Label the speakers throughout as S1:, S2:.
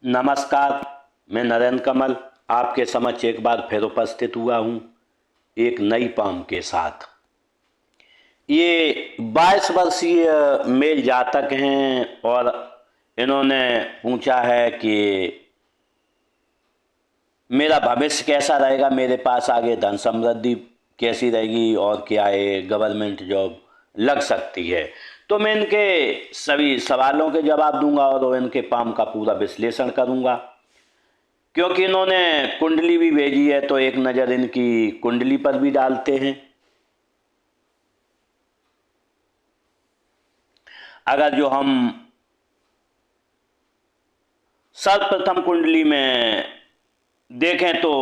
S1: नमस्कार। मैं नरेंद्र कमल आपके समक्ष एक बार फिर उपस्थित हुआ हूँ एक नई पॉम के साथ। ये 22 वर्षीय मेल जातक हैं और इन्होंने पूछा है कि मेरा भविष्य कैसा रहेगा, मेरे पास आगे धन समृद्धि कैसी रहेगी और क्या ये गवर्नमेंट जॉब लग सकती है। तो मैं इनके सभी सवालों के जवाब दूंगा और इनके पॉम का पूरा विश्लेषण करूंगा। क्योंकि इन्होंने कुंडली भी भेजी है तो एक नज़र इनकी कुंडली पर भी डालते हैं। अगर जो हम सर्वप्रथम कुंडली में देखें तो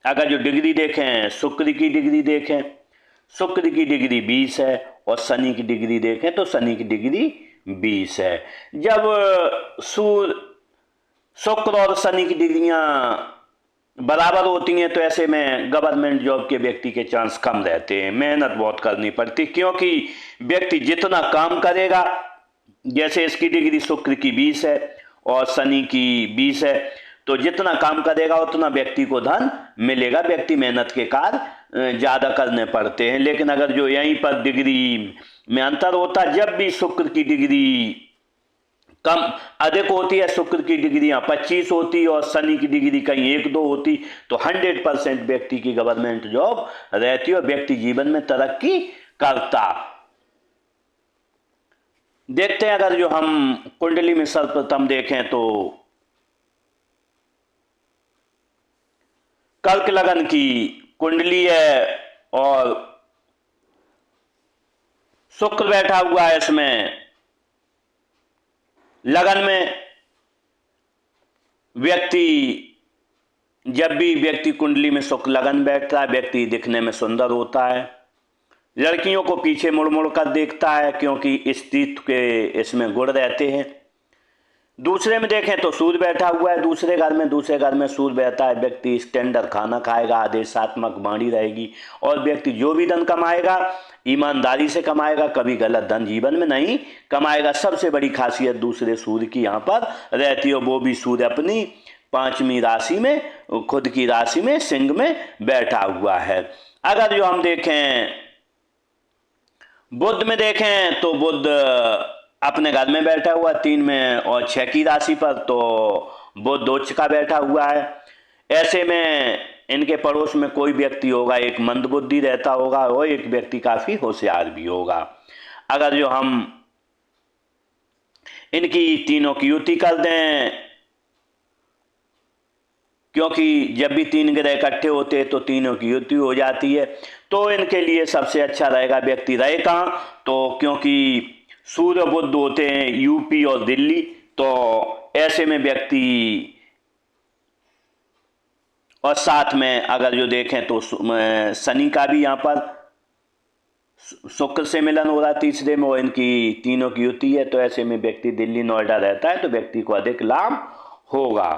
S1: अगर जो डिग्री देखें, शुक्र की डिग्री देखें, शुक्र की डिग्री 20 है और शनि की डिग्री देखें तो शनि की डिग्री 20 है। जब सूर्य, शुक्र और शनि की डिग्रियां बराबर होती हैं तो ऐसे में गवर्नमेंट जॉब के व्यक्ति के चांस कम रहते हैं, मेहनत बहुत करनी पड़ती, क्योंकि व्यक्ति जितना काम करेगा, जैसे इसकी डिग्री शुक्र की 20 है और शनि की 20 है, तो जितना काम करेगा उतना व्यक्ति को धन मिलेगा। व्यक्ति मेहनत के कार्य ज़्यादा करने पड़ते हैं। लेकिन अगर जो यहीं पर डिग्री में अंतर होता, जब भी शुक्र की डिग्री कम अधिक होती है, शुक्र की डिग्रियां 25 होती और शनि की डिग्री कहीं 1-2 होती, तो 100% व्यक्ति की गवर्नमेंट जॉब रहती और व्यक्ति जीवन में तरक्की करता। देखते हैं, अगर जो हम कुंडली में सर्वप्रथम देखें तो कर्क लगन की कुंडली है और शुक्र बैठा हुआ है इसमें लगन में। व्यक्ति, जब भी व्यक्ति कुंडली में शुक्र लगन बैठता है, व्यक्ति दिखने में सुंदर होता है, लड़कियों को पीछे मुड़ मुड़ कर देखता है क्योंकि स्त्रीत्व के इसमें गुण रहते हैं। दूसरे में देखें तो सूर्य बैठा हुआ है दूसरे घर में सूर्य बैठा है, व्यक्ति स्टैंडर्ड खाना खाएगा, आदेशात्मक वाणी रहेगी और व्यक्ति जो भी धन कमाएगा ईमानदारी से कमाएगा, कभी गलत धन जीवन में नहीं कमाएगा। सबसे बड़ी खासियत दूसरे सूर्य की यहाँ पर रहती है, वो भी सूर्य अपनी 5वीं राशि में, खुद की राशि में सिंह में बैठा हुआ है। अगर जो हम देखें बुध में देखें तो बुध अपने घर में बैठा हुआ 3 में और 6 की राशि पर, तो बुध उच्च का बैठा हुआ है। ऐसे में इनके पड़ोस में कोई व्यक्ति होगा, एक मंदबुद्धि रहता होगा और एक व्यक्ति काफी होशियार भी होगा। अगर जो हम इनकी तीनों की युति कर दें, क्योंकि जब भी 3 ग्रह इकट्ठे होते हैं तो तीनों की युति हो जाती है, तो इनके लिए सबसे अच्छा रहेगा व्यक्ति रहे कहाँ, तो क्योंकि सूर्य बुध होते हैं यूपी और दिल्ली, तो ऐसे में व्यक्ति, और साथ में अगर जो देखें तो शनि का भी यहाँ पर शुक्र से मिलन हो रहा है तीसरे में और इनकी तीनों की युति है, तो ऐसे में व्यक्ति दिल्ली नोएडा रहता है तो व्यक्ति को अधिक लाभ होगा।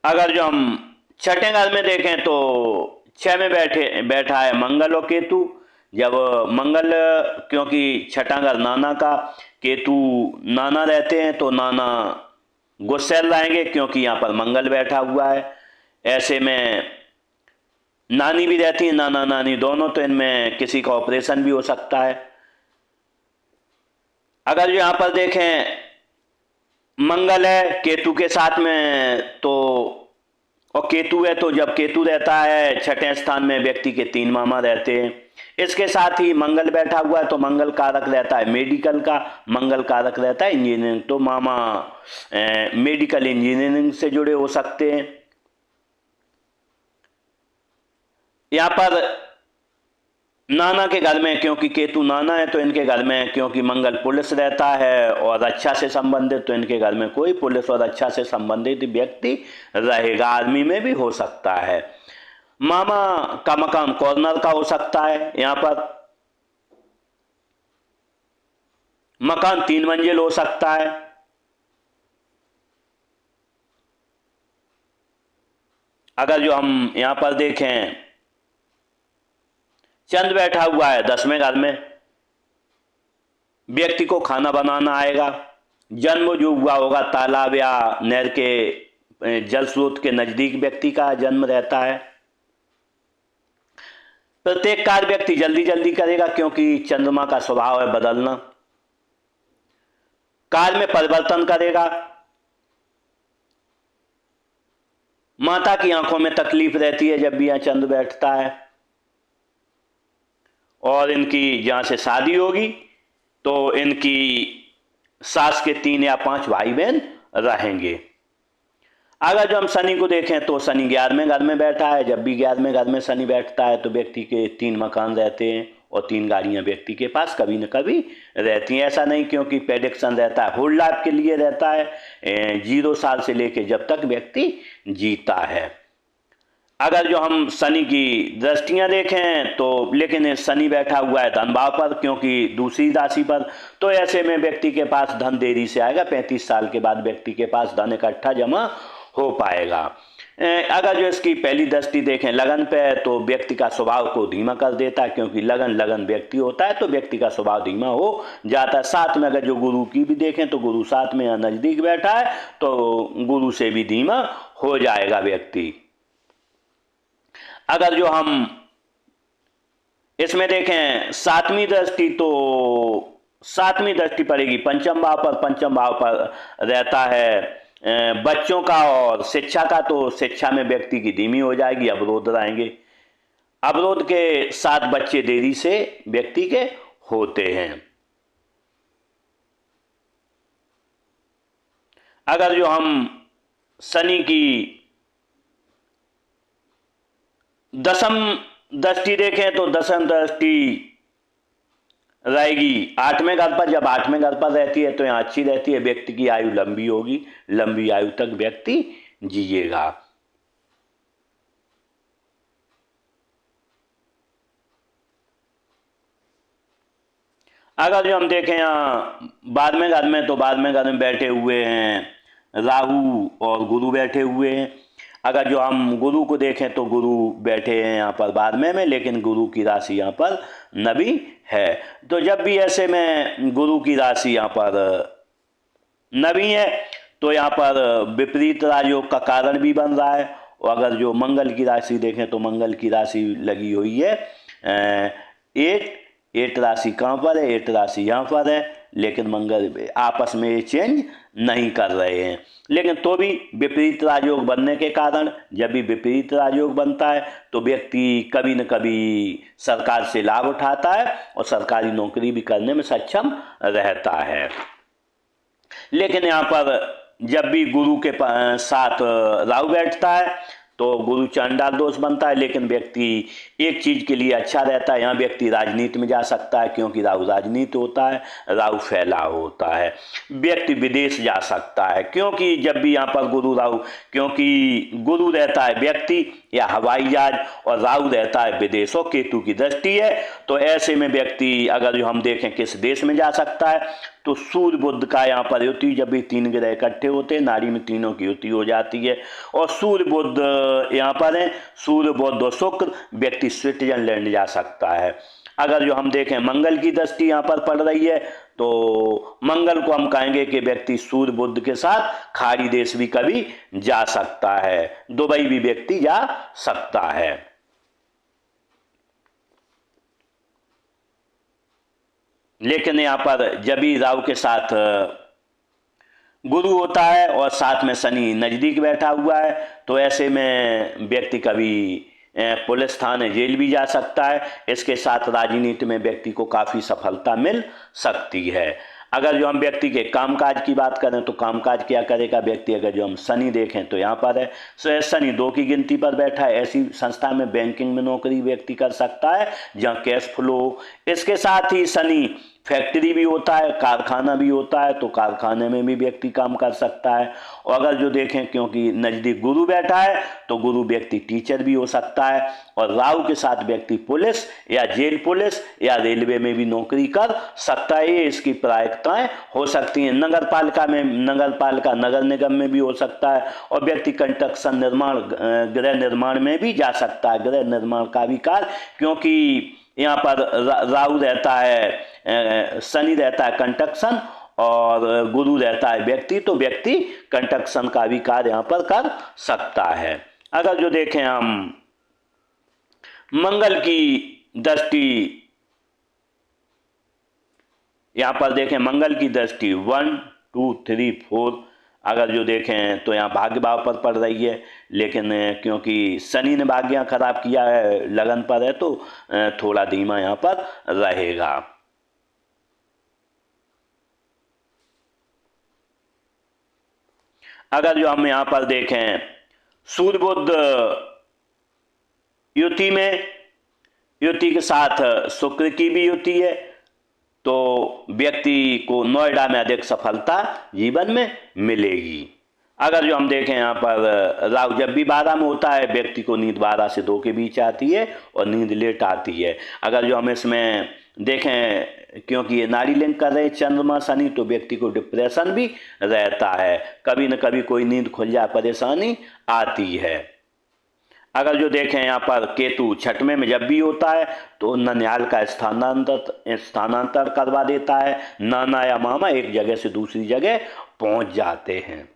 S1: अगर जो हम छठे घर में देखें तो 6 में बैठा है मंगल और केतु। जब मंगल, क्योंकि छठा घर नाना का, केतु नाना रहते हैं तो नाना गुस्सैल रहेंगे क्योंकि यहाँ पर मंगल बैठा हुआ है। ऐसे में नानी भी रहती है, नाना नानी दोनों, तो इनमें किसी का ऑपरेशन भी हो सकता है। अगर जो यहाँ पर देखें मंगल है केतु के साथ में तो, और केतु है तो जब केतु रहता है छठे स्थान में व्यक्ति के 3 मामा रहते हैं। इसके साथ ही मंगल बैठा हुआ है तो मंगल कारक रहता है मेडिकल का, मंगल कारक रहता है इंजीनियरिंग, तो मामा मेडिकल इंजीनियरिंग से जुड़े हो सकते हैं। यहाँ पर नाना के घर में, क्योंकि केतु नाना है तो इनके घर में, क्योंकि मंगल पुलिस रहता है और अच्छा से संबंधित, तो इनके घर में कोई पुलिस और अच्छा से संबंधित व्यक्ति रहेगा, आर्मी में भी हो सकता है। मामा का मकान कॉर्नर का हो सकता है, यहाँ पर मकान 3 मंजिल हो सकता है। अगर जो हम यहाँ पर देखें चंद्र बैठा हुआ है 10वें घर में, व्यक्ति को खाना बनाना आएगा। जन्म जो हुआ होगा तालाब या नहर के जल स्रोत के नजदीक व्यक्ति का जन्म रहता है। प्रत्येक कार्य व्यक्ति जल्दी जल्दी करेगा क्योंकि चंद्रमा का स्वभाव है बदलना। कार्य में परिवर्तन करेगा। माता की आंखों में तकलीफ रहती है जब भी यहां चंद्र बैठता है। और इनकी जहां से शादी होगी तो इनकी सास के 3 या 5 भाई बहन रहेंगे। अगर जो हम शनि को देखें तो शनि 11वें घर में बैठा है। जब भी 11वें घर में शनि बैठता है तो व्यक्ति के 3 मकान रहते हैं और 3 गाड़ियां व्यक्ति के पास कभी न कभी रहती हैं। ऐसा नहीं क्योंकि प्रेडिक्शन रहता है, होल लाइफ के लिए रहता है, 0 साल से लेकर जब तक व्यक्ति जीता है। अगर जो हम शनि की दृष्टियां देखें तो लेकिन शनि बैठा हुआ है धन भाव पर क्योंकि दूसरी राशि पर, तो ऐसे में व्यक्ति के पास धन देरी से आएगा। 35 साल के बाद व्यक्ति के पास धन इकट्ठा जमा हो पाएगा। अगर जो इसकी पहली दृष्टि देखें लगन पे तो व्यक्ति का स्वभाव को धीमा कर देता है क्योंकि लगन व्यक्ति होता है तो व्यक्ति का स्वभाव धीमा हो जाता है। साथ में अगर जो गुरु की भी देखें तो गुरु साथ में या नजदीक बैठा है तो गुरु से भी धीमा हो जाएगा व्यक्ति। अगर जो हम इसमें देखें 7वीं दृष्टि तो 7वीं दृष्टि पड़ेगी पंचम भाव पर। पंचम भाव पर रहता है बच्चों का और शिक्षा का, तो शिक्षा में व्यक्ति की धीमी हो जाएगी, अवरोध रहेंगे। अवरोध के साथ बच्चे देरी से व्यक्ति के होते हैं। अगर जो हम शनि की 10वीं दृष्टि देखें तो 10वीं दृष्टि रहेगी 8वें घर पर। जब 8वें घर पर रहती है तो यहाँ अच्छी रहती है, व्यक्ति की आयु लंबी होगी, लंबी आयु तक व्यक्ति जिएगा। अगर जो हम देखें यहाँ 12वें घर में तो 12वें घर में बैठे हुए हैं राहु और गुरु बैठे हुए हैं। अगर जो हम गुरु को देखें तो गुरु बैठे हैं यहाँ पर 12वें में, लेकिन गुरु की राशि यहाँ पर नवी है। तो जब भी ऐसे में गुरु की राशि यहाँ पर नवी है तो यहाँ पर विपरीत राजयोग का कारण भी बन रहा है। और अगर जो मंगल की राशि देखें तो मंगल की राशि लगी हुई है 8 राशि कहाँ पर है, 8 राशि यहाँ पर है, लेकिन मंगल आपस में चेंज नहीं कर रहे हैं। लेकिन तो भी विपरीत राजयोग बनने के कारण जब भी विपरीत राजयोग बनता है तो व्यक्ति कभी न कभी सरकार से लाभ उठाता है और सरकारी नौकरी भी करने में सक्षम रहता है। लेकिन यहाँ पर जब भी गुरु के साथ राहु बैठता है तो गुरु चांडाल दोष बनता है। लेकिन व्यक्ति एक चीज के लिए अच्छा रहता है, यहाँ व्यक्ति राजनीति में जा सकता है क्योंकि राहु राजनीति होता है, राहु फैलाव होता है। व्यक्ति विदेश जा सकता है क्योंकि जब भी यहाँ पर गुरु राहु, क्योंकि गुरु रहता है व्यक्ति या हवाई जहाज और राहु रहता है विदेशों, केतु की दृष्टि है। तो ऐसे में व्यक्ति अगर हम देखें किस देश में जा सकता है तो सूर्य बुध का यहाँ पर युति, जब भी 3 ग्रह इकट्ठे होते हैं नाड़ी में तीनों की युति हो जाती है और सूर्य बुध यहाँ पर है, सूर्य बुध और शुक्र, व्यक्ति स्विट्जरलैंड जा सकता है। अगर जो हम देखें मंगल की दृष्टि यहाँ पर पड़ रही है तो मंगल को हम कहेंगे कि व्यक्ति सूर्य बुध के साथ खाड़ी देश भी कभी जा सकता है, दुबई भी व्यक्ति जा सकता है। लेकिन यहाँ पर जब भी राहु के साथ गुरु होता है और साथ में शनि नजदीक बैठा हुआ है तो ऐसे में व्यक्ति कभी पुलिस थाने जेल भी जा सकता है। इसके साथ राजनीति में व्यक्ति को काफ़ी सफलता मिल सकती है। अगर जो हम व्यक्ति के कामकाज की बात करें तो कामकाज क्या करेगा व्यक्ति, अगर जो हम शनि देखें तो यहाँ पर है शनि 2 की गिनती पर बैठा है। ऐसी संस्था में बैंकिंग में नौकरी व्यक्ति कर सकता है जहाँ कैश फ्लो। इसके साथ ही शनि फैक्ट्री भी होता है, कारखाना भी होता है, तो कारखाने में भी व्यक्ति काम कर सकता है। और अगर जो देखें क्योंकि नज़दीक गुरु बैठा है तो गुरु व्यक्ति टीचर भी हो सकता है। और राहु के साथ व्यक्ति पुलिस या जेल पुलिस या रेलवे में भी नौकरी कर सकता है। ये इसकी प्रायिकताएं हो सकती हैं। नगर पालिका में, नगर निगम में भी हो सकता है और व्यक्ति कंस्ट्रक्शन निर्माण, गृह निर्माण में भी जा सकता है। गृह निर्माण का भी कार्य, क्योंकि यहाँ पर राहु रहता है, शनि रहता है कंटक्शन और गुरु रहता है व्यक्ति, तो व्यक्ति कंटक्शन का भी कार्य यहाँ पर कर सकता है। अगर जो देखें हम मंगल की दृष्टि, यहाँ पर देखें मंगल की दृष्टि 1 2 3 4, अगर जो देखें तो यहाँ भाग्य भाव पर पड़ रही है, लेकिन क्योंकि शनि ने भाग्य खराब किया है, लगन पर है, तो थोड़ा धीमा यहाँ पर रहेगा। अगर जो हम यहाँ पर देखें सूर्य बुध युति में, युति के साथ शुक्र की भी युति है, तो व्यक्ति को नोएडा में अधिक सफलता जीवन में मिलेगी। अगर जो हम देखें यहाँ पर राहु जब भी 12 में होता है, व्यक्ति को नींद 12 से 2 के बीच आती है और नींद लेट आती है। अगर जो हम इसमें देखें, क्योंकि ये नाड़ी लिंक कर रहे हैं चंद्रमा शनि, तो व्यक्ति को डिप्रेशन भी रहता है, कभी न कभी कोई नींद खुल जाए परेशानी आती है। अगर जो देखें यहाँ पर केतु छठवें में जब भी होता है, तो ननिहाल का स्थानांतर करवा देता है, नाना या मामा एक जगह से दूसरी जगह पहुंच जाते हैं।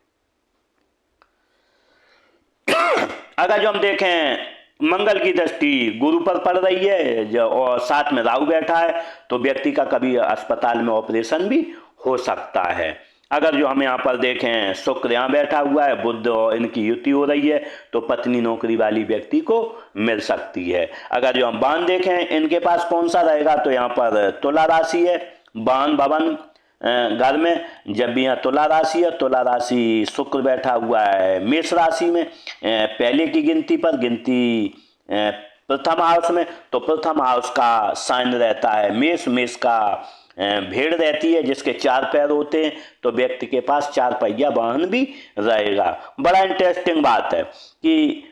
S1: अगर जो हम देखें मंगल की दृष्टि गुरु पर पड़ रही है और साथ में राहु बैठा है, तो व्यक्ति का कभी अस्पताल में ऑपरेशन भी हो सकता है। अगर जो हम यहाँ पर देखें शुक्र यहाँ बैठा हुआ है, बुध और इनकी युति हो रही है, तो पत्नी नौकरी वाली व्यक्ति को मिल सकती है। अगर जो हम बाण देखें इनके पास कौन सा रहेगा, तो यहाँ पर तुला राशि है, बाण भवन घर में जब भी यहाँ तुला राशि है, तुला राशि शुक्र बैठा हुआ है मेष राशि में, पहले की गिनती पर गिनती प्रथम हाउस में, तो प्रथम हाउस का साइन रहता है मेष, मेष का भेड़ रहती है जिसके 4 पैर होते हैं, तो व्यक्ति के पास 4 पहिया वाहन भी रहेगा। बड़ा इंटरेस्टिंग बात है कि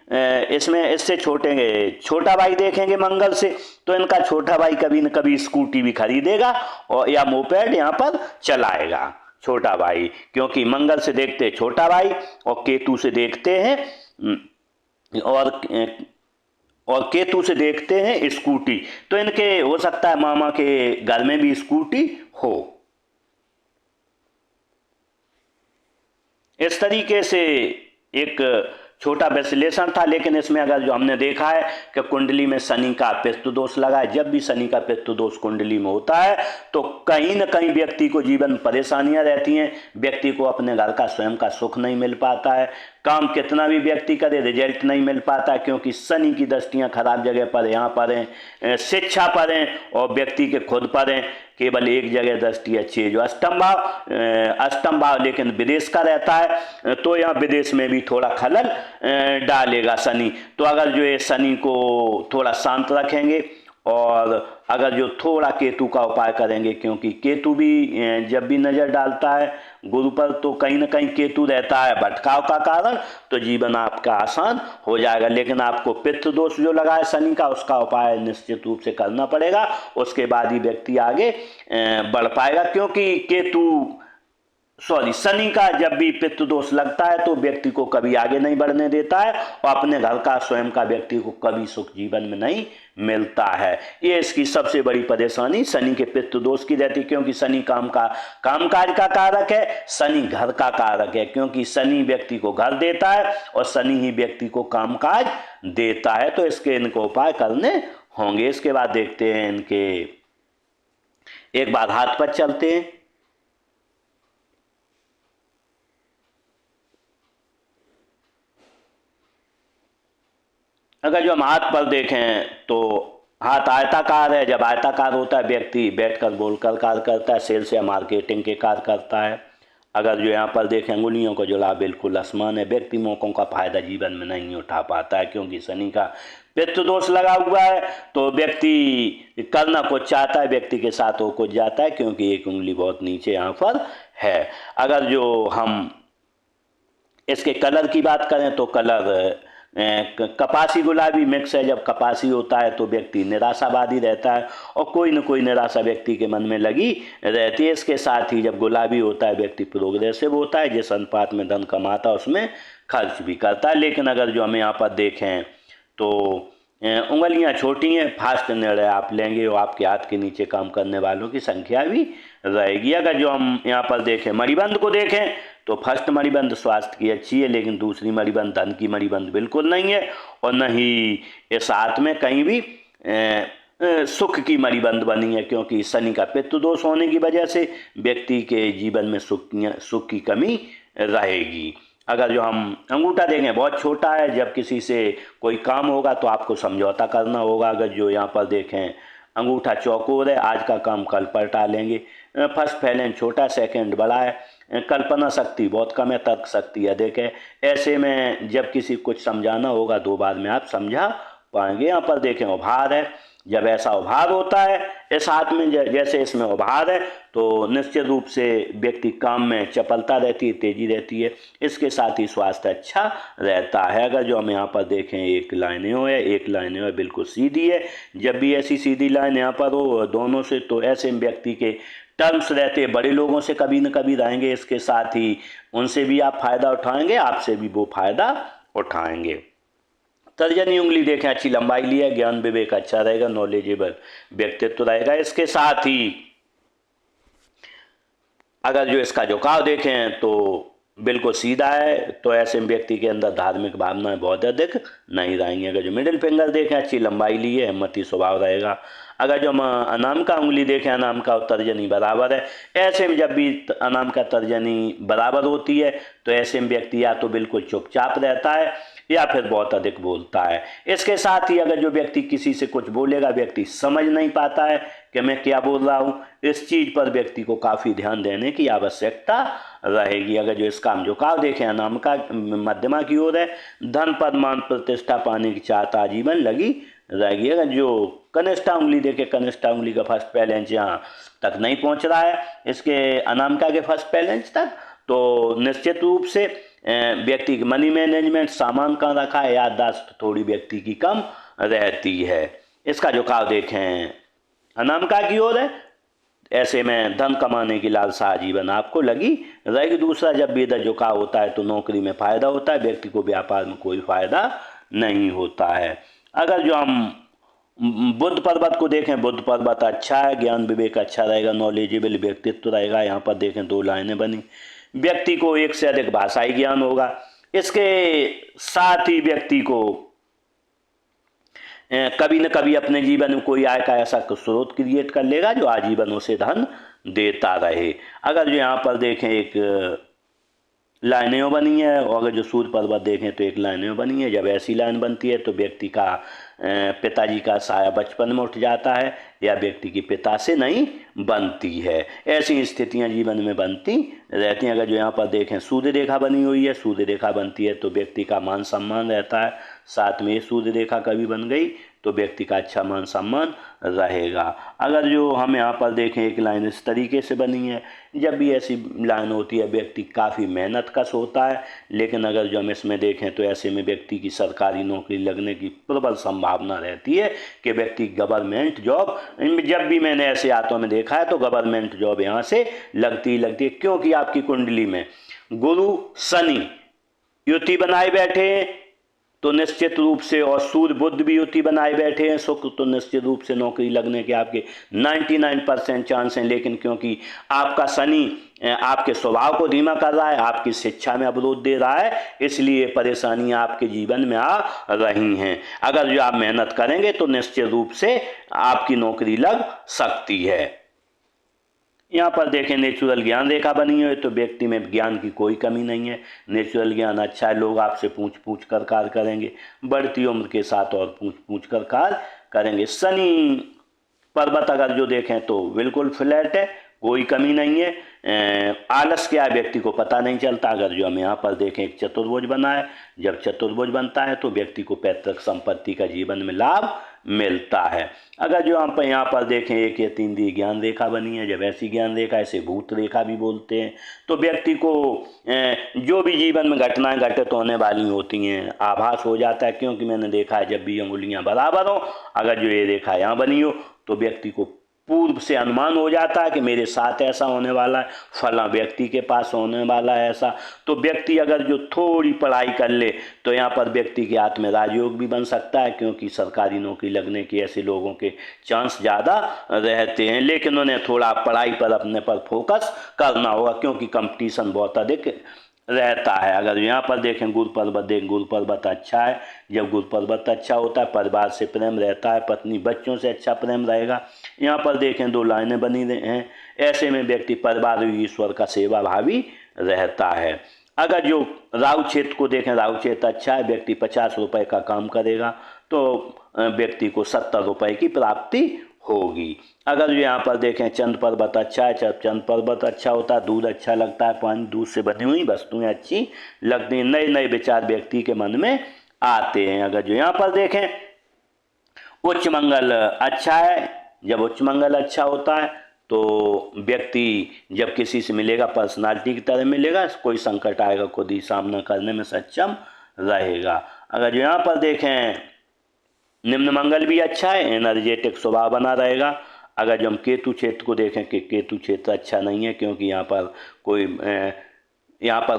S1: इसमें इससे छोटा भाई देखेंगे मंगल से, तो इनका छोटा भाई कभी न कभी स्कूटी भी खरीदेगा और या मोपेड यहाँ पर चलाएगा छोटा भाई, क्योंकि मंगल से देखते छोटा भाई और केतु से देखते हैं और केतु से देखते हैं स्कूटी, तो इनके हो सकता है मामा के घर में भी स्कूटी हो। इस तरीके से एक छोटा विश्लेषण था, लेकिन इसमें अगर जो हमने देखा है कि कुंडली में शनि का पितृ दोष लगा है, जब भी शनि का पितृ दोष कुंडली में होता है, तो कहीं न कहीं व्यक्ति को जीवन परेशानियां रहती हैं, व्यक्ति को अपने घर का स्वयं का सुख नहीं मिल पाता है, काम कितना भी व्यक्ति करे रिजल्ट नहीं मिल पाता, क्योंकि शनि की दृष्टियां खराब जगह पर यहाँ पर हैं, शिक्षा पर हैं और व्यक्ति के खुद पर हैं। केवल एक जगह दृष्टि अच्छी है जो अष्टम भाव लेकिन विदेश का रहता है, तो यहाँ विदेश में भी थोड़ा खलल डालेगा शनि। तो अगर जो ये शनि को थोड़ा शांत रखेंगे और अगर जो थोड़ा केतु का उपाय करेंगे, क्योंकि केतु भी जब भी नज़र डालता है गुरु पर, तो कहीं ना कहीं केतु रहता है भटकाव का कारण, तो जीवन आपका आसान हो जाएगा। लेकिन आपको पितृ दोष जो लगा है शनि का, उसका उपाय निश्चित रूप से करना पड़ेगा, उसके बाद ही व्यक्ति आगे बढ़ पाएगा। क्योंकि शनि का जब भी पितृ दोष लगता है, तो व्यक्ति को कभी आगे नहीं बढ़ने देता है और अपने घर का स्वयं का व्यक्ति को कभी सुख जीवन में नहीं मिलता है। ये इसकी सबसे बड़ी परेशानी शनि के पितृ दोष की रहती है, क्योंकि शनि कामकाज का कारक है, शनि घर का कारक है, क्योंकि शनि व्यक्ति को घर देता है और शनि ही व्यक्ति को कामकाज देता है। तो इसके इनको उपाय करने होंगे। इसके बाद देखते हैं इनके, एक बार हाथ पर चलते हैं। अगर जो हम हाथ पर देखें तो हाथ आयताकार है, जब आयताकार होता है व्यक्ति बैठकर बोलकर कार्य करता है, सेल्स या मार्केटिंग के कार्य करता है। अगर जो यहाँ पर देखें अंगुलियों का जुड़ाव बिल्कुल असमान है, व्यक्ति मौकों का फायदा जीवन में नहीं उठा पाता है, क्योंकि शनि का पितृ दोष लगा हुआ है, तो व्यक्ति करना कुछ चाहता है, व्यक्ति के साथ वो कुछ जाता है, क्योंकि एक उंगली बहुत नीचे यहाँ पर है। अगर जो हम इसके कलर की बात करें तो कलर कपासी गुलाबी मिक्स है। जब कपासी होता है तो व्यक्ति निराशावादी रहता है और कोई न कोई निराशा व्यक्ति के मन में लगी रहती है। इसके साथ ही जब गुलाबी होता है व्यक्ति प्रोग्रेसिव होता है, जिस अनुपात में धन कमाता है उसमें खर्च भी करता है। लेकिन अगर जो हमें यहाँ पर देखें तो उंगलियां छोटी हैं, फास्ट निर्णय आप लेंगे और आपके हाथ के नीचे काम करने वालों की संख्या भी रहेगी। अगर जो हम यहाँ पर देखें मणिबंध को देखें तो फर्स्ट मणिबंध स्वास्थ्य की अच्छी है, लेकिन दूसरी मणिबंध धन की मणिबंध बिल्कुल नहीं है, और न ही इस हाथ में कहीं भी सुख की मणिबंध बनी है, क्योंकि शनि का पितृ दोष होने की वजह से व्यक्ति के जीवन में सुख की कमी रहेगी। अगर जो हम अंगूठा देखें बहुत छोटा है, जब किसी से कोई काम होगा तो आपको समझौता करना होगा। अगर जो यहाँ पर देखें अंगूठा चौकोर है, आज का काम कल पर टालेंगे। फर्स्ट फैलेंस छोटा, सेकंड बड़ा है। कल्पना शक्ति बहुत कम है, तर्क शक्ति अधिक है। ऐसे में जब किसी कुछ समझाना होगा 2 बार में आप समझा पाएंगे। यहाँ पर देखें उभार है, जब ऐसा उभार होता है इस हाथ में, जैसे इसमें उभार है, तो निश्चित रूप से व्यक्ति काम में चपलता रहती है, तेजी रहती है। इसके साथ ही स्वास्थ्य अच्छा रहता है। अगर जो हम यहाँ पर देखें एक लाइन हो है, एक लाइन हो है बिल्कुल सीधी है। जब भी ऐसी सीधी लाइन यहाँ पर हो दोनों से, तो ऐसे व्यक्ति के टर्म्स रहते बड़े लोगों से कभी न कभी रहेंगे। इसके साथ ही उनसे भी आप फायदा उठाएंगे, आपसे भी वो फायदा उठाएंगे। तर्जनी उंगली देखें अच्छी लंबाई ली है, ज्ञान विवेक अच्छा रहेगा, नॉलेजेबल व्यक्तित्व रहेगा। इसके साथ ही अगर जो इसका झुकाव देखें तो बिल्कुल सीधा है, तो ऐसे व्यक्ति के अंदर धार्मिक भावनाएं बहुत अधिक नहीं रहेंगी। अगर जो मिडिल फिंगर देखें अच्छी लंबाई ली है, हिम्मती स्वभाव रहेगा। अगर जो हम अनामिका उंगली देखें, अनामिका और तर्जनी बराबर है, ऐसे में जब भी अनामिका तर्जनी बराबर होती है तो ऐसे में व्यक्ति या तो बिल्कुल चुपचाप रहता है या फिर बहुत अधिक बोलता है। इसके साथ ही अगर जो व्यक्ति किसी से कुछ बोलेगा, व्यक्ति समझ नहीं पाता है कि मैं क्या बोल रहा हूँ। इस चीज़ पर व्यक्ति को काफ़ी ध्यान देने की आवश्यकता रहेगी। अगर जो इसका हम झुकाव देखें, अनामिका मध्यमा की ओर है, धन पद मान प्रतिष्ठा पाने की चाहता आजीवन लगी रहेगी। अगर जो कनिष्ठा उंगली देखे, कनिष्ठा उंगली का फर्स्ट पैलेंस यहाँ तक नहीं पहुँच रहा है इसके अनामिका के फर्स्ट पैलेंस तक, तो निश्चित रूप से व्यक्ति की मनी मैनेजमेंट, सामान कहाँ रखा है, याददाश्त थोड़ी व्यक्ति की कम रहती है। इसका झुकाव देखें अनामिका की ओर है, ऐसे में धन कमाने की लालसा आजीवन आपको लगी रहेगी। दूसरा, जब भी इधर झुकाव होता है तो नौकरी में फायदा होता है, व्यक्ति को व्यापार में कोई फायदा नहीं होता है। अगर जो हम बुद्ध पर्वत को देखें, बुद्ध पर्वत अच्छा है, ज्ञान विवेक अच्छा रहेगा, नॉलेजेबल व्यक्तित्व रहेगा। यहाँ पर देखें 2 लाइनें बनी, व्यक्ति को एक से अधिक भाषाई ज्ञान होगा। इसके साथ ही व्यक्ति को कभी न कभी अपने जीवन में कोई आय का ऐसा स्रोत क्रिएट कर लेगा जो आजीवन उसे धन देता रहे। अगर जो यहाँ पर देखें एक लाइनें बनी है, और अगर जो सूर्य पर्वत देखें तो एक लाइनें बनी है। जब ऐसी लाइन बनती है तो व्यक्ति का पिताजी का साया बचपन में उठ जाता है या व्यक्ति की पिता से नहीं बनती है। ऐसी स्थितियां जीवन में बनती रहती हैं। अगर जो यहाँ पर देखें सूर्य रेखा बनी हुई है, सूर्य रेखा बनती है तो व्यक्ति का मान सम्मान रहता है। साथ में सूर्य रेखा कभी बन गई तो व्यक्ति का अच्छा मान सम्मान रहेगा। अगर जो हम यहाँ पर देखें एक लाइन इस तरीके से बनी है, जब भी ऐसी लाइन होती है व्यक्ति काफ़ी मेहनत कश होता है, लेकिन अगर जो हम इसमें देखें तो ऐसे में व्यक्ति की सरकारी नौकरी लगने की प्रबल संभावना रहती है कि व्यक्ति गवर्नमेंट जॉब, जब भी मैंने ऐसे हाथों में देखा है तो गवर्नमेंट जॉब यहाँ से लगती है, क्योंकि आपकी कुंडली में गुरु शनि युति बनाए बैठे हैं तो निश्चित रूप से, और सूर्य बुध भी युति बनाए बैठे हैं शुक्र, तो निश्चित रूप से नौकरी लगने के आपके 99% चांस हैं। लेकिन क्योंकि आपका शनि आपके स्वभाव को धीमा कर रहा है, आपकी शिक्षा में अवरोध दे रहा है, इसलिए परेशानियां आपके जीवन में आ रही हैं। अगर जो आप मेहनत करेंगे तो निश्चित रूप से आपकी नौकरी लग सकती है। यहाँ पर देखें नेचुरल ज्ञान रेखा बनी है तो व्यक्ति में ज्ञान की कोई कमी नहीं है। नेचुरल ज्ञान अच्छा है, लोग आपसे पूछ पूछ कर कार्य करेंगे, बढ़ती उम्र के साथ और पूछ पूछ कर कार्य करेंगे। शनि पर्वत अगर जो देखें तो बिल्कुल फ्लैट है, कोई कमी नहीं है। आलस क्या व्यक्ति को पता नहीं चलता। अगर जो हम यहाँ पर देखें एक चतुर्भुज बना है, जब चतुर्भुज बनता है तो व्यक्ति को पैतृक संपत्ति का जीवन में लाभ मिलता है। अगर जो हम यहाँ पर देखें एक या 3 दी ज्ञान रेखा बनी है, जब ऐसी ज्ञान रेखा, ऐसे भूत रेखा भी बोलते हैं, तो व्यक्ति को जो भी जीवन में घटनाएं घटित होने वाली होती हैं आभास हो जाता है। क्योंकि मैंने देखा है जब भी अंगुलियां बराबर हो, अगर जो ये रेखा यहाँ बनी हो तो व्यक्ति को पूर्व से अनुमान हो जाता है कि मेरे साथ ऐसा होने वाला है, फला व्यक्ति के पास होने वाला है ऐसा। तो व्यक्ति अगर जो थोड़ी पढ़ाई कर ले तो यहाँ पर व्यक्ति के हाथ में राजयोग भी बन सकता है, क्योंकि सरकारी नौकरी लगने के ऐसे लोगों के चांस ज़्यादा रहते हैं। लेकिन उन्हें थोड़ा पढ़ाई पर अपने पर फोकस करना होगा, क्योंकि कंपटीशन बहुत अधिक रहता है। अगर यहाँ पर देखें गुरु पर्वत, देखें गुरु पर्वत अच्छा है। जब गुरु पर्वत अच्छा होता है, परिवार से प्रेम रहता है, पत्नी बच्चों से अच्छा प्रेम रहेगा। यहाँ पर देखें 2 लाइनें बनी हैं, ऐसे में व्यक्ति परिवार और ईश्वर का सेवा भावी रहता है। अगर जो राहु क्षेत्र को देखें, राहु क्षेत्र अच्छा है, व्यक्ति 50 रुपये का काम करेगा तो व्यक्ति को 70 रुपये की प्राप्ति होगी। अगर यहाँ पर देखें चंद्र पर्वत अच्छा है, जब चंद्र पर्वत अच्छा होता है, दूध अच्छा लगता है, पानी, दूध से बनी हुई वस्तुएं अच्छी लगती हैं, नए नए विचार व्यक्ति के मन में आते हैं। अगर जो यहाँ पर देखें उच्च मंगल अच्छा है, जब उच्च मंगल अच्छा होता है तो व्यक्ति जब किसी से मिलेगा पर्सनालिटी की तरह मिलेगा, कोई संकट आएगा खुद ही सामना करने में सक्षम रहेगा। अगर जो यहाँ पर देखें निम्न मंगल भी अच्छा है, एनर्जेटिक स्वभाव बना रहेगा। अगर जो हम केतु क्षेत्र को देखें कि केतु क्षेत्र अच्छा नहीं है, क्योंकि यहाँ पर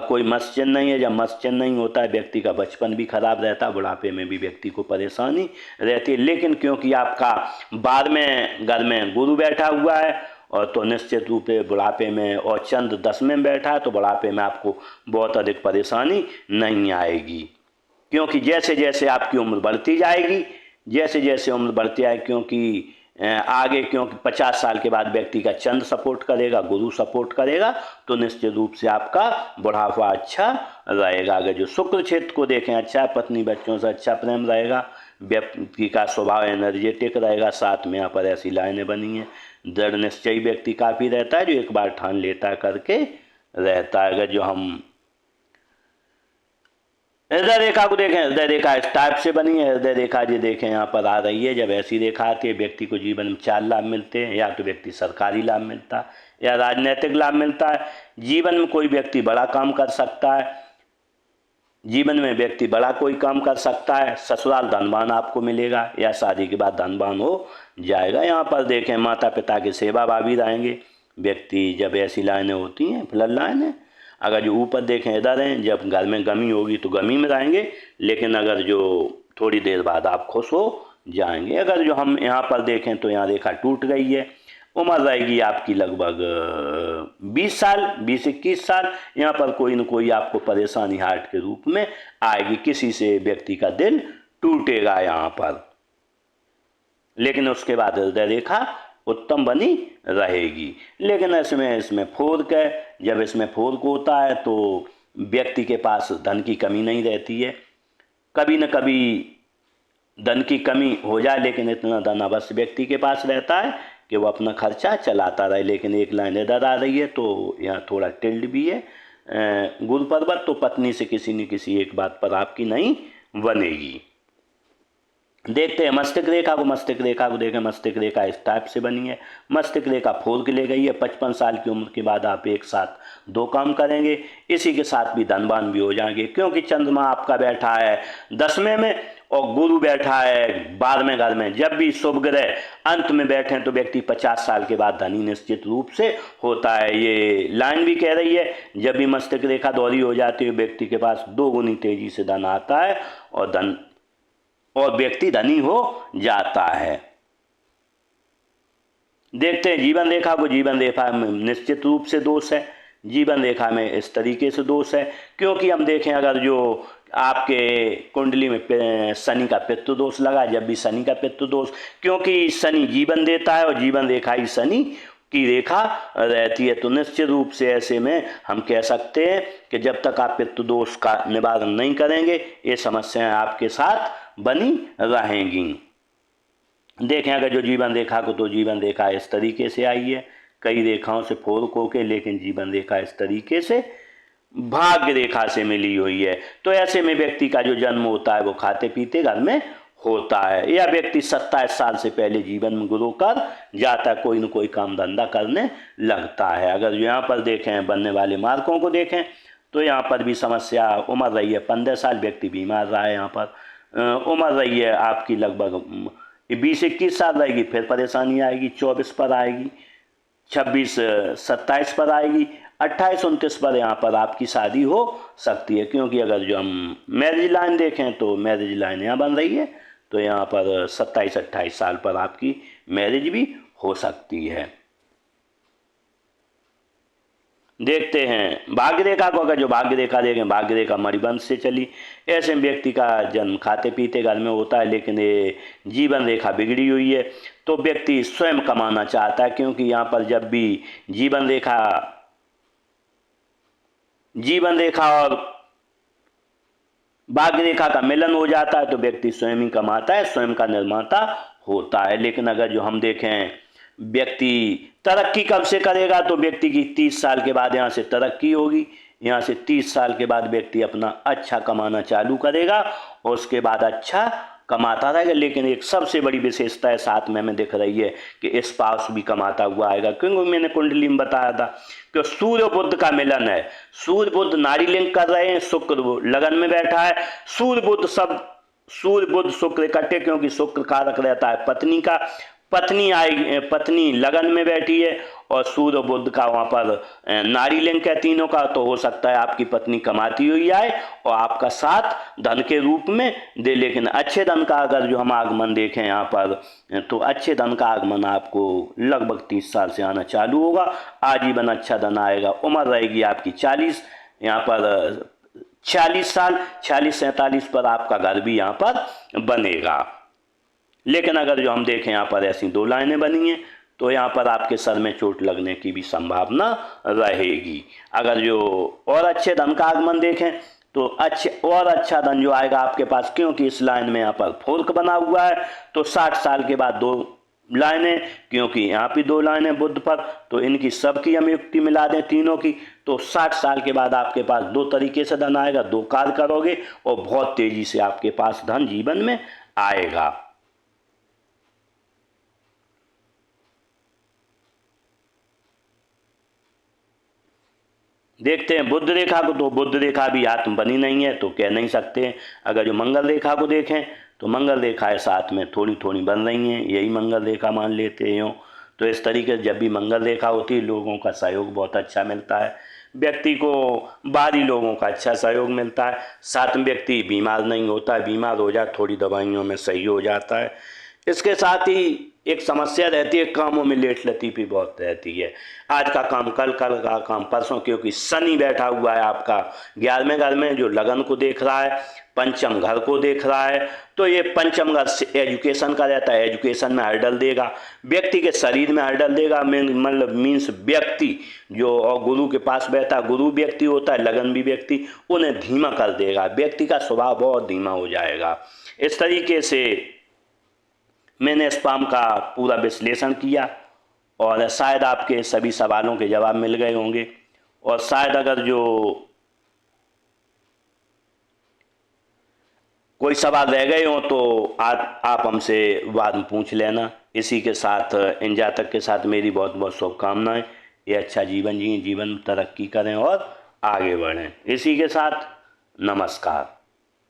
S1: कोई मत्स्य चिन्ह नहीं है। जब मत्स्य चिन्ह नहीं होता है व्यक्ति का बचपन भी खराब रहता है, बुढ़ापे में भी व्यक्ति को परेशानी रहती है। लेकिन क्योंकि आपका 12वें घर में गुरु बैठा हुआ है और तो निश्चित रूप से बुढ़ापे में, और चंद्र 10वें में बैठा है तो बुढ़ापे में आपको बहुत अधिक परेशानी नहीं आएगी। क्योंकि जैसे जैसे आपकी उम्र बढ़ती जाएगी, जैसे जैसे उम्र बढ़ती आएगी, क्योंकि आगे 50 साल के बाद व्यक्ति का चंद्र सपोर्ट करेगा, गुरु सपोर्ट करेगा, तो निश्चित रूप से आपका बुढ़ापा अच्छा रहेगा। अगर जो शुक्र क्षेत्र को देखें अच्छा है, पत्नी बच्चों से अच्छा प्रेम रहेगा, व्यक्ति का स्वभाव एनर्जेटिक रहेगा। साथ में यहाँ पर ऐसी लाइनें बनी हैं, दृढ़ निश्चयी व्यक्ति काफ़ी रहता है, जो एक बार ठान लेता है करके रहता है। अगर जो हम हृदय रेखा को देखें, हृदय रेखा इस टाइप से बनी है। हृदय रेखा जो देखें यहाँ पर आ रही है, जब ऐसी रेखा आती है व्यक्ति को जीवन में 4 लाभ मिलते हैं। या तो व्यक्ति सरकारी लाभ मिलता है या राजनीतिक लाभ मिलता है। जीवन में कोई व्यक्ति बड़ा काम कर सकता है, जीवन में व्यक्ति बड़ा कोई काम कर सकता है। ससुराल धनवान आपको मिलेगा या शादी के बाद धनवान हो जाएगा। यहाँ पर देखें माता पिता की सेवा भावी रहेंगे व्यक्ति, जब ऐसी लाइनें होती हैं फिलहाल लाइनें। अगर जो ऊपर देखें इधर हैं, जब घर में गमी होगी तो गमी में रहेंगे, लेकिन अगर जो थोड़ी देर बाद आप खुश हो जाएंगे। अगर जो हम यहाँ पर देखें तो यहाँ रेखा टूट गई है। उम्र रहेगी आपकी लगभग 20 साल, 20-21 साल। यहाँ पर कोई न कोई आपको परेशानी हार्ट के रूप में आएगी, किसी से व्यक्ति का दिल टूटेगा यहाँ पर, लेकिन उसके बाद हृदय रेखा उत्तम बनी रहेगी। लेकिन इसमें फोर्क है, जब इसमें फोर्क होता है तो व्यक्ति के पास धन की कमी नहीं रहती है। कभी न कभी धन की कमी हो जाए, लेकिन इतना धन अवश्य व्यक्ति के पास रहता है कि वो अपना खर्चा चलाता रहे। लेकिन एक लाइन इधर आ रही है तो यहाँ थोड़ा टिल्ड भी है। गुरु पर्वत तो पत्नी से किसी न किसी एक बात पर आपकी नहीं बनेगी। देखते हैं मस्तिष्क रेखा को। मस्तिष्क रेखा को देखें, मस्तिष्क रेखा इस टाइप से बनी है। मस्तिष्क रेखा फोर्क ले गई है। 55 साल की उम्र के बाद आप एक साथ 2 काम करेंगे, इसी के साथ भी धनवान भी हो जाएंगे, क्योंकि चंद्रमा आपका बैठा है 10वें में और गुरु बैठा है 12वें घर में। जब भी शुभ ग्रह अंत में बैठे तो व्यक्ति 50 साल के बाद धनी निश्चित रूप से होता है। ये लाइन भी कह रही है, जब भी मस्तिष्क रेखा दोहरी हो जाती है व्यक्ति के पास 2 गुनी तेजी से धन आता है और व्यक्ति धनी हो जाता है। देखते हैं जीवन रेखा को। जीवन रेखा में निश्चित रूप से दोष है। जीवन रेखा में इस तरीके से दोष है, क्योंकि हम देखें अगर जो आपके कुंडली में शनि का पितृ दोष लगा, जब भी शनि का पितृ दोष, क्योंकि शनि जीवन देता है और जीवन रेखा ही शनि की रेखा रहती है, तो निश्चित रूप से ऐसे में हम कह सकते हैं कि जब तक आप पितृ दोष का निवारण नहीं करेंगे ये समस्याएं आपके साथ बनी रहेंगी। देखें अगर जो जीवन रेखा को, तो जीवन रेखा इस तरीके से आई है, कई रेखाओं से फोर्क होके, लेकिन जीवन रेखा इस तरीके से भाग्य रेखा से मिली हुई है। तो ऐसे में व्यक्ति का जो जन्म होता है वो खाते पीते घर में होता है, या व्यक्ति 27 साल से पहले जीवन में ग्रो कर जाता है, कोई न कोई काम धंधा करने लगता है। अगर यहाँ पर देखें बनने वाले मार्कों को देखें तो यहाँ पर भी समस्या। उम्र रही है 15 साल, व्यक्ति बीमार रहा है। यहाँ पर उम्र रही है आपकी लगभग ये 20-21 साल रहेगी फिर परेशानी आएगी, 24 पर आएगी, 26-27 पर आएगी, 28-29 पर यहाँ पर आपकी शादी हो सकती है। क्योंकि अगर जो हम मैरिज लाइन देखें तो मैरिज लाइन यहाँ बन रही है, तो यहाँ पर 27-28 साल पर आपकी मैरिज भी हो सकती है। देखते हैं भाग्य रेखा को। अगर जो भाग्य रेखा देखें, भाग्य रेखा मणिबंध से चली, ऐसे व्यक्ति का जन्म खाते पीते घर में होता है, लेकिन ये जीवन रेखा बिगड़ी हुई है, तो व्यक्ति स्वयं कमाना चाहता है। क्योंकि यहाँ पर जब भी जीवन रेखा और भाग्य रेखा का मिलन हो जाता है तो व्यक्ति स्वयं ही कमाता है, स्वयं का निर्माता होता है। लेकिन अगर जो हम देखें व्यक्ति तरक्की कब से करेगा, तो व्यक्ति की 30 साल के बाद यहाँ से तरक्की होगी। यहाँ से 30 साल के बाद व्यक्ति अपना अच्छा कमाना चालू करेगा और उसके बाद अच्छा कमाता रहेगा। लेकिन एक सबसे बड़ी विशेषता है साथ में हमें दिख रही है कि स्पाउस भी कमाता हुआ आएगा। क्योंकि मैंने कुंडली में बताया था कि सूर्य बुध का मिलन है, सूर्य बुध नारी लिंक कर रहे हैं, शुक्र लगन में बैठा है, सूर्य बुध शुक्र इकट्ठे, क्योंकि शुक्र कारक रहता है पत्नी का, पत्नी लगन में बैठी है और सूर्य बुध का वहाँ पर नारी लिंक है तीनों का। तो हो सकता है आपकी पत्नी कमाती हुई आए और आपका साथ धन के रूप में दे। लेकिन अच्छे धन का अगर जो हम आगमन देखें यहाँ पर, तो अच्छे धन का आगमन आपको लगभग 30 साल से आना चालू होगा, आजीवन अच्छा धन आएगा। उम्र रहेगी आपकी 40, यहाँ पर 40 साल, 46-47 पर आपका घर भी यहाँ पर बनेगा। लेकिन अगर जो हम देखें यहाँ पर ऐसी 2 लाइनें बनी हैं तो यहाँ पर आपके सर में चोट लगने की भी संभावना रहेगी। अगर जो और अच्छे धन का आगमन देखें तो अच्छा धन जो आएगा आपके पास, क्योंकि इस लाइन में यहाँ पर फोर्क बना हुआ है, तो 60 साल के बाद 2 लाइनें, क्योंकि यहाँ पे 2 लाइनें बुध पर, तो इनकी सबकी हम युक्ति मिला दें तीनों की, तो 60 साल के बाद आपके पास 2 तरीके से धन आएगा, 2 कार्य करोगे और बहुत तेजी से आपके पास धन जीवन में आएगा। देखते हैं बुध रेखा को, तो बुध रेखा भी आत्म बनी नहीं है तो कह नहीं सकते। अगर जो मंगल रेखा को देखें तो मंगल रेखाएं साथ में थोड़ी थोड़ी बन रही हैं, यही मंगल रेखा मान लेते हैं। तो इस तरीके से जब भी मंगल रेखा होती है लोगों का सहयोग बहुत अच्छा मिलता है, व्यक्ति को बाहरी लोगों का अच्छा सहयोग मिलता है, साथ में व्यक्ति बीमार नहीं होता है, बीमार हो जाए थोड़ी दवाइयों में सही हो जाता है। इसके साथ ही एक समस्या रहती है, कामों में लेट लतीफ़ी बहुत रहती है, आज का काम कल, कल का काम परसों, क्योंकि शनि बैठा हुआ है आपका 11वें घर में जो लगन को देख रहा है, पंचम घर को देख रहा है। तो ये पंचम घर एजुकेशन का रहता है, एजुकेशन में हर्डल देगा, व्यक्ति के शरीर में हर्डल देगा, मतलब मीन्स व्यक्ति जो और गुरु के पास बैठा, गुरु व्यक्ति होता है, लगन भी व्यक्ति, उन्हें धीमा कर देगा, व्यक्ति का स्वभाव बहुत धीमा हो जाएगा। इस तरीके से मैंने स्पाम का पूरा विश्लेषण किया और शायद आपके सभी सवालों के जवाब मिल गए होंगे। और शायद अगर जो कोई सवाल रह गए हो तो आप हमसे बाद में पूछ लेना। इसी के साथ इन जातक के साथ मेरी बहुत बहुत शुभकामनाएं, ये अच्छा जीवन जिए, जीवन तरक्की करें और आगे बढ़ें। इसी के साथ नमस्कार।